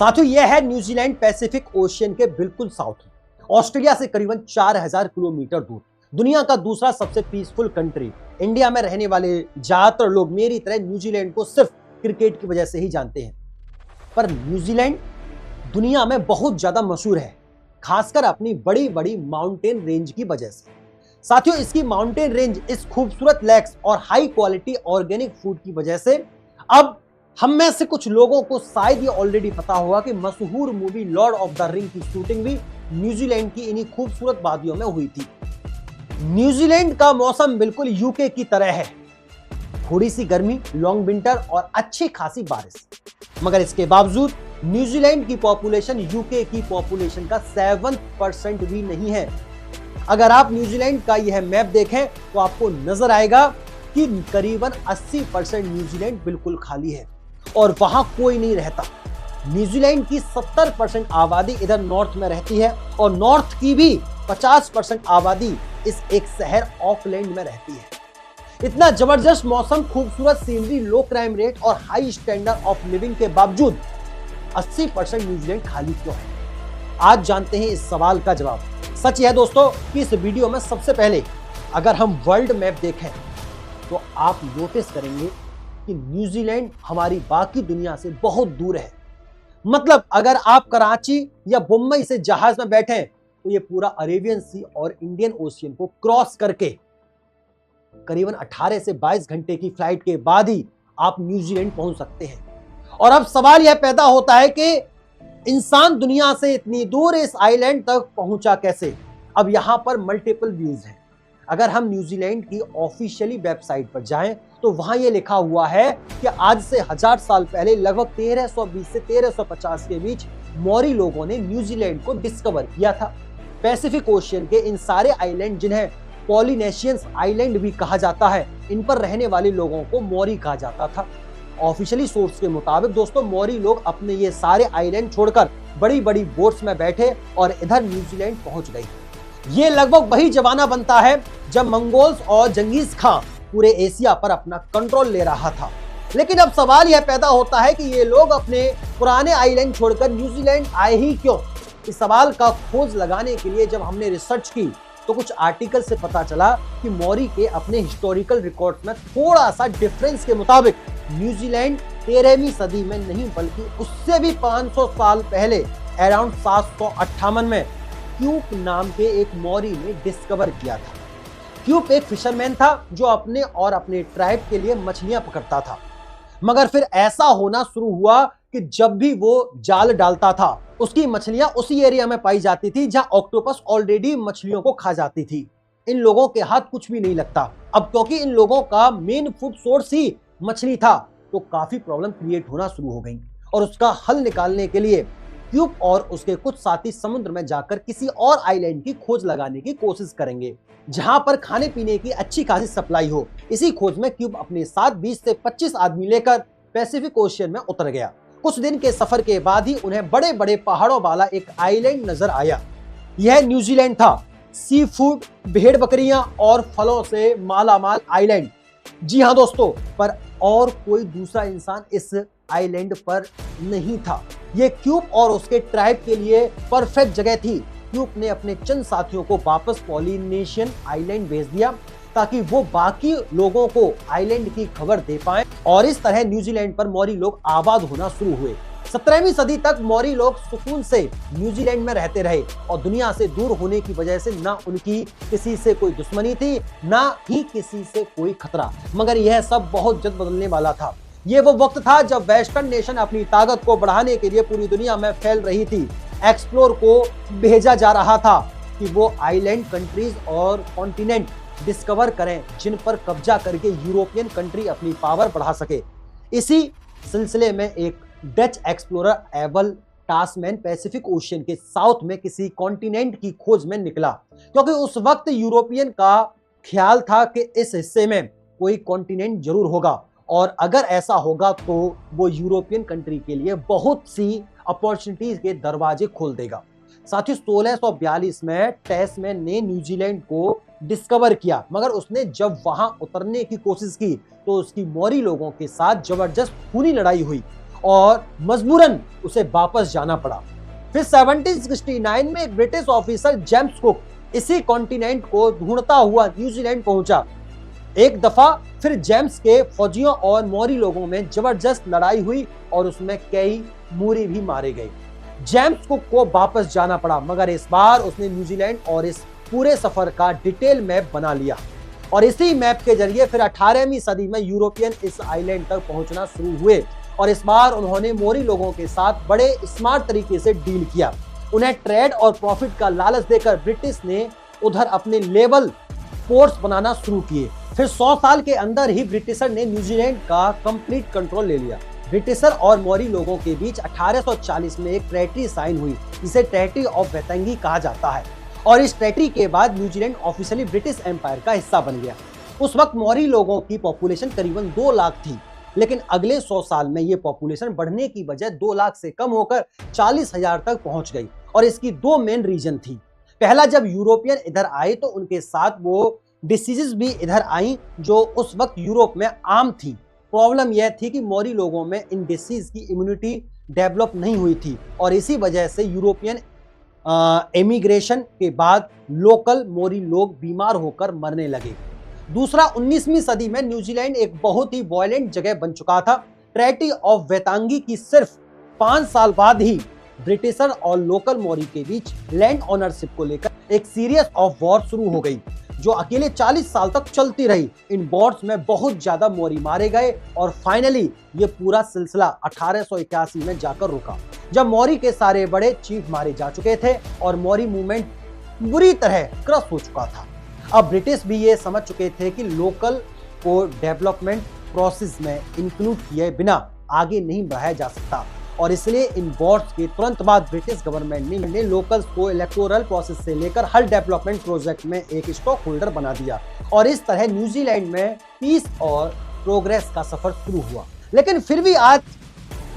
साथियों, यह है न्यूजीलैंड पैसिफिक ओशियन के बिल्कुल साउथ में, ऑस्ट्रेलिया से करीबन 4000 किलोमीटर दूर, दुनिया का दूसरा सबसे पीसफुल कंट्री। इंडिया में रहने वाले ज्यादातर लोग मेरी तरह न्यूजीलैंड को सिर्फ क्रिकेट की वजह से ही जानते हैं, पर न्यूजीलैंड दुनिया में बहुत ज्यादा मशहूर है, खासकर अपनी बड़ी बड़ी माउंटेन रेंज की वजह से। साथियों, इसकी माउंटेन रेंज, इस खूबसूरत लेक्स और हाई क्वालिटी ऑर्गेनिक फूड की वजह से अब हम में से कुछ लोगों को शायद ये ऑलरेडी पता होगा कि मशहूर movie Lord of the ring की शूटिंग भी न्यूजीलैंड की इन्हीं खूबसूरत वादियों में हुई थी। न्यूजीलैंड का मौसम बिल्कुल यूके की तरह है, थोड़ी सी गर्मी, लॉन्ग विंटर और अच्छी खासी बारिश। मगर इसके बावजूद न्यूजीलैंड की पॉपुलेशन यूके की पॉपुलेशन का 7% भी नहीं है। अगर आप न्यूजीलैंड का यह मैप देखें तो आपको नजर आएगा कि करीबन 80% न्यूजीलैंड बिल्कुल खाली है और वहां कोई नहीं रहता। न्यूजीलैंड की 70% आबादी इधर नॉर्थ में रहती है और नॉर्थ की भी 50% आबादी इस एक शहर ऑकलैंड में रहती है। इतना जबरदस्त मौसम, खूबसूरत सीनरी, लो क्राइम रेट और हाई स्टैंडर्ड ऑफ लिविंग के बावजूद 80% न्यूजीलैंड खाली क्यों है? आज जानते हैं इस सवाल का जवाब। सच यह है दोस्तों कि इस वीडियो में सबसे पहले अगर हम वर्ल्ड मैप देखें तो आप नोटिस करेंगे कि न्यूजीलैंड हमारी बाकी दुनिया से बहुत दूर है। मतलब अगर आप कराची या मुंबई से जहाज में बैठे तो ये पूरा अरेबियन सी और इंडियन ओशियन को क्रॉस करके करीबन 18 से 22 घंटे की फ्लाइट के बाद ही आप न्यूजीलैंड पहुंच सकते हैं। और अब सवाल यह पैदा होता है कि इंसान दुनिया से इतनी दूर इस आइलैंड तक पहुंचा कैसे? अब यहां पर मल्टीपल व्यूज हैं। अगर हम न्यूजीलैंड की ऑफिशियली वेबसाइट पर जाएं तो वहां यह लिखा हुआ है कि आज से 1000 साल पहले लगभग 1320 से 1350 के बीच मौरी लोगों ने न्यूजीलैंड को डिस्कवर किया था। पैसिफिक ओशियन के इन सारे आइलैंड, जिन्हें पॉलिनेशियंस आइलैंड भी कहा जाता है, इन पर रहने वाले लोगों को मौरी कहा जाता था। ऑफिशियली सोर्स के मुताबिक दोस्तों, मौरी लोग अपने ये सारे आइलैंड छोड़कर बड़ी बड़ी बोट्स में बैठे और इधर न्यूजीलैंड पहुंच गए। ये लगभग वही जमाना बनता है जब मंगोल्स और जंगीज खां पूरे एशिया पर अपना कंट्रोल ले रहा था। लेकिन अब सवाल यह पैदा होता है कि ये लोग अपने पुराने आइलैंड छोड़कर न्यूजीलैंड आए ही क्यों? इस सवाल का खोज लगाने के लिए जब हमने रिसर्च की तो कुछ आर्टिकल से पता चला कि मौरी के अपने हिस्टोरिकल रिकॉर्ड में थोड़ा सा डिफरेंस के मुताबिक न्यूजीलैंड 13वीं सदी में नहीं बल्कि उससे भी 500 साल पहले अराउंड 758 में क्यूप नाम के एक मौरी ने डिस्कवर किया था। क्यूप एक फिशरमैन था जो अपने और अपने ट्राइब के लिए मछलियां पकड़ता था। मगर फिर ऐसा होना शुरू हुआ कि जब भी वो जाल डालता था उसकी मछलियां उसी एरिया में पाई जाती थी जहां ऑक्टोपस ऑलरेडी मछलियों को खा जाती थी। इन लोगों के हाथ कुछ भी नहीं लगता। अब क्योंकि इन लोगों का मेन फूड सोर्स ही मछली था तो काफी प्रॉब्लम क्रिएट होना शुरू हो गई और उसका हल निकालने के लिए क्यूब और उसके कुछ साथी समुद्र में जाकर किसी और आइलैंड की खोज लगाने की कोशिश करेंगे जहां पर खाने पीने की अच्छी खासी सप्लाई हो। इसी खोज में क्यूब अपने साथ 20 से 25 आदमी लेकर पैसिफिक ओशियन में उतर गया। कुछ दिन के सफर के बाद ही उन्हें बड़े बड़े पहाड़ों वाला एक आइलैंड नजर आया। यह न्यूजीलैंड था, सी फूड, भेड़ बकरियां और फलों से मालामाल आइलैंड। जी हाँ दोस्तों, पर और कोई दूसरा इंसान इस आइलैंड पर नहीं था। ये क्यूब और उसके ट्राइब के लिए परफेक्ट जगह थी। क्यूब ने अपने चंद साथियों को वापस पॉलिनेशियन आइलैंड भेज दिया ताकि वो बाकी लोगों को आइलैंड की खबर दे पाएं और इस तरह न्यूजीलैंड पर मौरी लोग आबाद होना शुरू हुए। 17वीं सदी तक मौरी लोग सुकून से न्यूजीलैंड में रहते रहे और दुनिया से दूर होने की वजह से ना उनकी किसी से कोई दुश्मनी थी, ना ही किसी से कोई खतरा। मगर यह सब बहुत जल्द बदलने वाला था। ये वो वक्त था जब वेस्टर्न नेशन अपनी ताकत को बढ़ाने के लिए पूरी दुनिया में फैल रही थी। एक्सप्लोर को भेजा जा रहा था कि वो आइलैंड कंट्रीज और कॉन्टिनेंट डिस्कवर करें जिन पर कब्जा करके यूरोपियन कंट्री अपनी पावर बढ़ा सके। इसी सिलसिले में एक Dutch explorer Abel Tasman Pacific Ocean के साउथ में किसी कॉन्टिनेंट की खोज में निकला, क्योंकि उस वक्त यूरोपियन का ख्याल था कि इस हिस्से में कोई कॉन्टिनेंट जरूर होगा और अगर ऐसा होगा तो वो यूरोपियन कंट्री के लिए बहुत सी अपॉर्चुनिटीज के दरवाजे खोल देगा। साथियों, 1642 में टैस्मैन ने न्यूजीलैंड को डिस्कवर किया, मगर उसने जब वहां उतरने की कोशिश की तो उसकी मौरी लोगों के साथ जबरदस्त खूनी लड़ाई हुई और मजबूरन उसे वापस जाना पड़ा। फिर 1769 में एक ब्रिटिश ऑफिसर जेम्स कुक इसी कॉन्टिनेंट को ढूंढता हुआ न्यूजीलैंड पहुंचा। एक दफा फिर जेम्स के फौजियों और मौरी लोगों में जबरदस्त लड़ाई हुई और उसमें कई मूरी भी मारे गए। जेम्स कुक को वापस जाना पड़ा, मगर इस बार उसने न्यूजीलैंड और इस पूरे सफर का डिटेल मैप बना लिया और इसी मैप के जरिए फिर 18वीं सदी में यूरोपियन इस आइलैंड तक पहुंचना शुरू हुए और इस बार उन्होंने मोरी लोगों के साथ बड़े स्मार्ट तरीके से डील किया। उन्हें ट्रेड और प्रॉफिट का लालच देकर ब्रिटिश ने उधर अपने लेवल पोर्ट्स बनाना शुरू किए। फिर 100 साल के अंदर ही ब्रिटिशर ने न्यूजीलैंड का कंप्लीट कंट्रोल ले लिया। ब्रिटिशर और मौरी लोगों के बीच 1840 में एक ट्रेटी साइन हुई, जिसे ट्रेटी ऑफ वेतंगी कहा जाता है और इस ट्रेटी के बाद न्यूजीलैंड ऑफिशियली ब्रिटिश एम्पायर का हिस्सा बन गया। उस वक्त मौरी लोगों की पॉपुलेशन करीबन 2 लाख थी, लेकिन अगले 100 साल में ये पॉपुलेशन बढ़ने की बजाय 2 लाख से कम होकर 40,000 तक पहुंच गई और इसकी 2 मेन रीजन थी। पहला, जब यूरोपियन इधर आए तो उनके साथ वो डिसीजेस भी इधर आई जो उस वक्त यूरोप में आम थी। प्रॉब्लम यह थी कि मौरी लोगों में इन डिसीज की इम्यूनिटी डेवलप नहीं हुई थी और इसी वजह से यूरोपियन इमिग्रेशन के बाद लोकल मोरी लोग बीमार होकर मरने लगे। दूसरा, 19वीं सदी में न्यूजीलैंड एक बहुत ही वायलेंट जगह बन चुका था। ट्रेटी ऑफ वेतांगी की सिर्फ 5 साल बाद ही ब्रिटिशर और लोकल मोरी के बीच लैंड ओनरशिप को लेकर एक सीरीज ऑफ वॉर शुरू हो गई जो अकेले 40 साल तक चलती रही। इन वॉर्स में बहुत ज्यादा मोरी मारे गए और फाइनली ये पूरा सिलसिला 1881 में जाकर रुका, जब मौरी के सारे बड़े चीफ मारे जा चुके थे और मौरी मूवमेंट बुरी तरह क्रश हो चुका था। अब ब्रिटिश भी ये समझ चुके थे कि लोकल को डेवलपमेंट प्रोसेस में इंक्लूड किए बिना आगे नहीं बढ़ाया जा सकता और इसलिए इन वॉर्स के तुरंत बाद ब्रिटिश गवर्नमेंट ने लोकल्स को इलेक्टोरल प्रोसेस से लेकर हर डेवलपमेंट प्रोजेक्ट में एक स्टॉक होल्डर बना दिया और इस तरह न्यूजीलैंड में पीस और प्रोग्रेस का सफर शुरू हुआ। लेकिन फिर भी आज,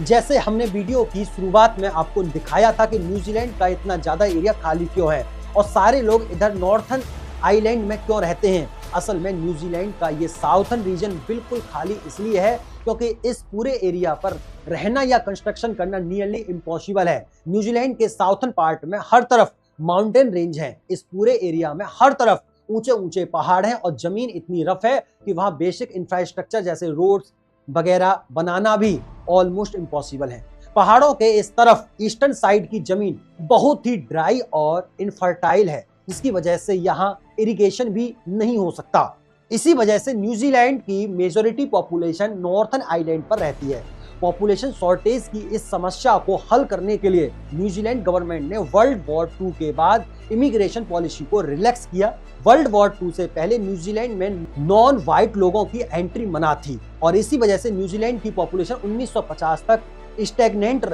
जैसे हमने वीडियो की शुरुआत में आपको दिखाया था कि न्यूजीलैंड का इतना ज्यादा एरिया खाली क्यों है और सारे लोग इधर नॉर्थन आइलैंड में क्यों रहते हैं, असल में न्यूजीलैंड का ये साउथर्न रीजन बिल्कुल खाली इसलिए है क्योंकि इस पूरे एरिया पर रहना या कंस्ट्रक्शन करना नियरली इम्पॉसिबल है। न्यूजीलैंड के साउथर्न पार्ट में हर तरफ माउंटेन रेंज है, इस पूरे एरिया में हर तरफ ऊंचे ऊंचे पहाड़ हैं और जमीन इतनी रफ है कि वहां बेसिक इंफ्रास्ट्रक्चर जैसे रोड्स वगैरह बनाना भी ऑलमोस्ट इम्पॉसिबल है। पहाड़ों के इस तरफ ईस्टर्न साइड की जमीन बहुत ही ड्राई और इनफर्टाइल है, जिसकी वजह से यहाँ इरिगेशन भी नहीं हो सकता। इसी वजह से न्यूजीलैंड की मेजॉरिटी पॉपुलेशन नॉर्थर्न आइलैंड पर रहती है। पॉपुलेशन शॉर्टेज की इस समस्या को हल करने के लिए न्यूजीलैंड गवर्नमेंट ने वर्ल्ड वॉर 2 के बाद इमिग्रेशन पॉलिसी को रिलैक्स किया। वर्ल्ड वॉर 2 से पहले न्यूजीलैंड में नॉन वाइट लोगों की एंट्री मना थी और इसी वजह से न्यूजीलैंड की पॉपुलेशन 1950 तक स्टैग्नेंट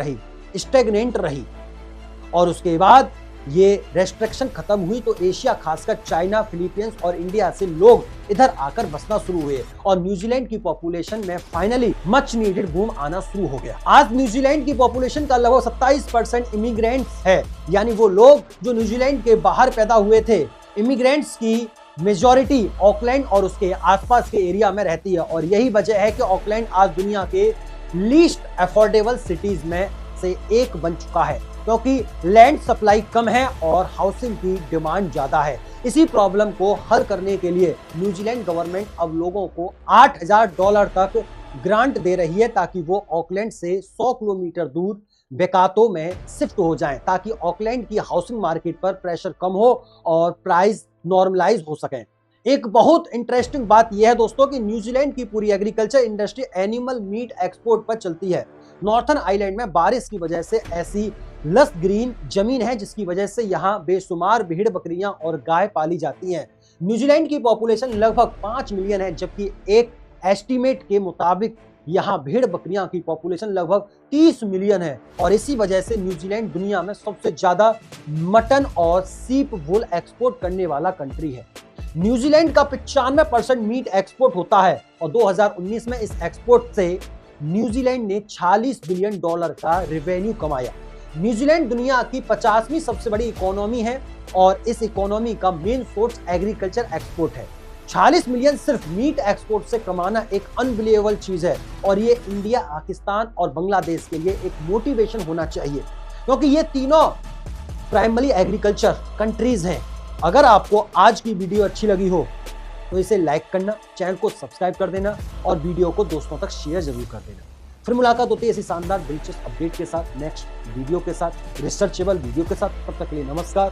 रही और उसके बाद ये रेस्ट्रिक्शन खत्म हुई तो एशिया, खासकर चाइना, फिलीपींस और इंडिया से लोग इधर आकर बसना शुरू हुए और न्यूजीलैंड की पॉपुलेशन में फाइनली मच नीडेड बूम आना शुरू हो गया। आज न्यूजीलैंड की पॉपुलेशन का लगभग 27% इमिग्रेंट्स है, यानी वो लोग जो न्यूजीलैंड के बाहर पैदा हुए थे। इमिग्रेंट्स की मेजॉरिटी ऑकलैंड और उसके आसपास के एरिया में रहती है और यही वजह है कि ऑकलैंड आज दुनिया के लीस्ट अफोर्डेबल सिटीज में से एक बन चुका है क्योंकि लैंड सप्लाई कम है और हाउसिंग की डिमांड ज्यादा है। इसी प्रॉब्लम को हल करने के लिए न्यूजीलैंड गवर्नमेंट अब लोगों को $8,000 तक ग्रांट दे रही है ताकि वो ऑकलैंड से 100 किलोमीटर दूर बेकातो में शिफ्ट हो जाएं, ताकि ऑकलैंड की हाउसिंग मार्केट पर प्रेशर कम हो और प्राइस नॉर्मलाइज हो सकें। एक बहुत इंटरेस्टिंग बात यह है दोस्तों कि न्यूजीलैंड की पूरी agriculture industry animal meet export पर चलती है। नॉर्थर्न आइलैंड में बारिश की वजह से ऐसी लस ग्रीन जमीन है जिसकी वजह से यहाँ बेशुमार भेड़, बकरियां और गाय पाली जाती हैं। न्यूजीलैंड की पॉपुलेशन लगभग 5 मिलियन है, जबकि एक एस्टीमेट के मुताबिक यहाँ भेड़ बकरियां की पॉपुलेशन लगभग 30 मिलियन है और इसी वजह से न्यूजीलैंड दुनिया में सबसे ज्यादा मटन और सीप वूल एक्सपोर्ट करने वाला कंट्री है। न्यूजीलैंड का 95% मीट एक्सपोर्ट होता है और 2019 में इस एक्सपोर्ट से न्यूजीलैंड ने $46 बिलियन का रेवेन्यू कमाया। न्यूजीलैंड दुनिया की 50वीं सबसे बड़ी इकोनॉमी है और इस इकोनॉमी का मेन सोर्स एग्रीकल्चर एक्सपोर्ट है। 40 मिलियन सिर्फ मीट एक्सपोर्ट से कमाना एक अनबिलीवेबल चीज है और ये इंडिया, पाकिस्तान और बांग्लादेश के लिए एक मोटिवेशन होना चाहिए, क्योंकि ये तीनों प्राइमरी एग्रीकल्चर कंट्रीज हैं। अगर आपको आज की वीडियो अच्छी लगी हो तो इसे लाइक करना, चैनल को सब्सक्राइब कर देना और वीडियो को दोस्तों तक शेयर जरूर कर देना। फिर मुलाकात होती है ऐसी शानदार दिलचस्प अपडेट के साथ, नेक्स्ट वीडियो के साथ, रिसर्चेबल वीडियो के साथ। तब तक के लिए नमस्कार।